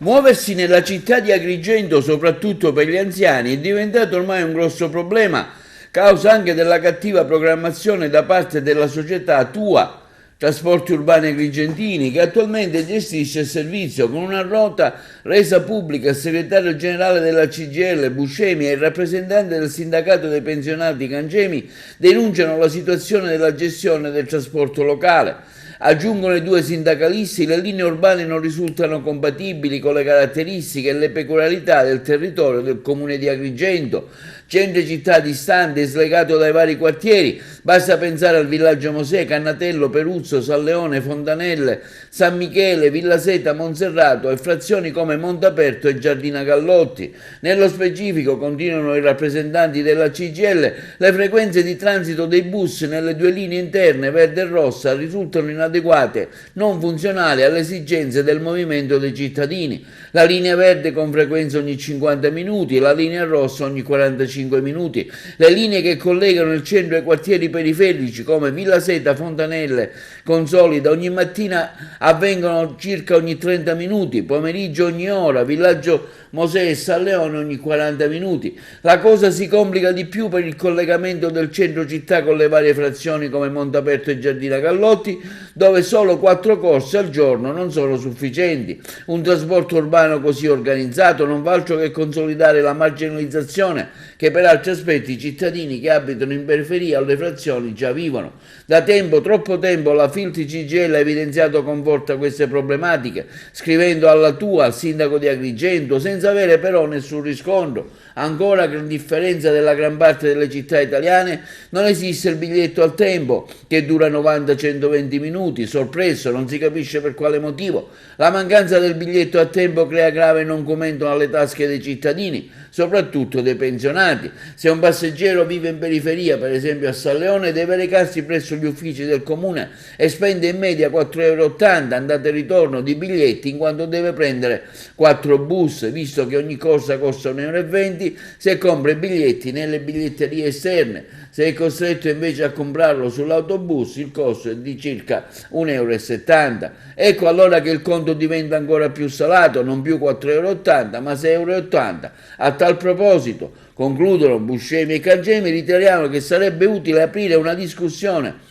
Muoversi nella città di Agrigento, soprattutto per gli anziani, è diventato ormai un grosso problema, causa anche della cattiva programmazione da parte della società TUA, Trasporti Urbani Agrigentini, che attualmente gestisce il servizio con una nota resa pubblica il segretario generale della CGIL Buscemi e il rappresentante del sindacato dei pensionati Cangemi denunciano la situazione della gestione del trasporto locale. Aggiungono i due sindacalisti, le linee urbane non risultano compatibili con le caratteristiche e le peculiarità del territorio del comune di Agrigento, centro città distante e slegato dai vari quartieri. Basta pensare al villaggio Mosè, Cannatello, Peruzzo, San Leone, Fontanelle, San Michele, Villa Seta, Monserrato e frazioni come Montaperto e Giardina Gallotti. Nello specifico, continuano i rappresentanti della CGIL, le frequenze di transito dei bus nelle due linee interne verde e rossa risultano inadeguate, non funzionali alle esigenze del movimento dei cittadini. La linea verde con frequenza ogni 50 minuti e la linea rossa ogni 45 minuti. Le linee che collegano il centro ai quartieri periferici come Villa Seta, Fontanelle, Consolida ogni mattina avvengono circa ogni 30 minuti, pomeriggio ogni ora, villaggio Mosè e San Leone ogni 40 minuti. La cosa si complica di più per il collegamento del centro città con le varie frazioni come Montaperto e Giardina Gallotti, dove solo 4 corse al giorno non sono sufficienti. Un trasporto urbano così organizzato non fa altro che consolidare la marginalizzazione che per altri aspetti i cittadini che abitano in periferia alle frazioni già vivono. Da tempo, troppo tempo, la Filtri CGIL ha evidenziato con forza queste problematiche, scrivendo alla TUA, al sindaco di Agrigento, senza avere però nessun riscontro. Ancora, che a differenza della gran parte delle città italiane, non esiste il biglietto al tempo, che dura 90-120 minuti, sorpreso, non si capisce per quale motivo. La mancanza del biglietto a tempo crea grave nocumento alle tasche dei cittadini, soprattutto dei pensionati. Se un passeggero vive in periferia, per esempio a San Leone, deve recarsi presso gli uffici del comune e spende in media 4,80 € andata e ritorno di biglietti, in quanto deve prendere 4 bus, visto che ogni corsa costa 1,20 € se compra i biglietti nelle biglietterie esterne. Se è costretto invece a comprarlo sull'autobus, il costo è di circa 1,70 €. Ecco allora che il conto diventa ancora più salato, non più 4,80 € ma 6,80 €. A tal proposito, concludono Buscemi e Cangemi, riteniamo che sarebbe utile aprire una discussione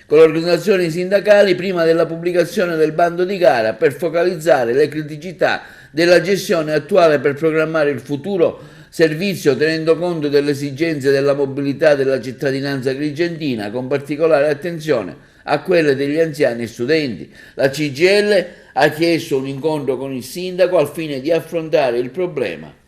con le organizzazioni sindacali prima della pubblicazione del bando di gara per focalizzare le criticità della gestione attuale per programmare il futuro servizio tenendo conto delle esigenze della mobilità della cittadinanza agrigentina, con particolare attenzione a quelle degli anziani e studenti. La CGIL ha chiesto un incontro con il sindaco al fine di affrontare il problema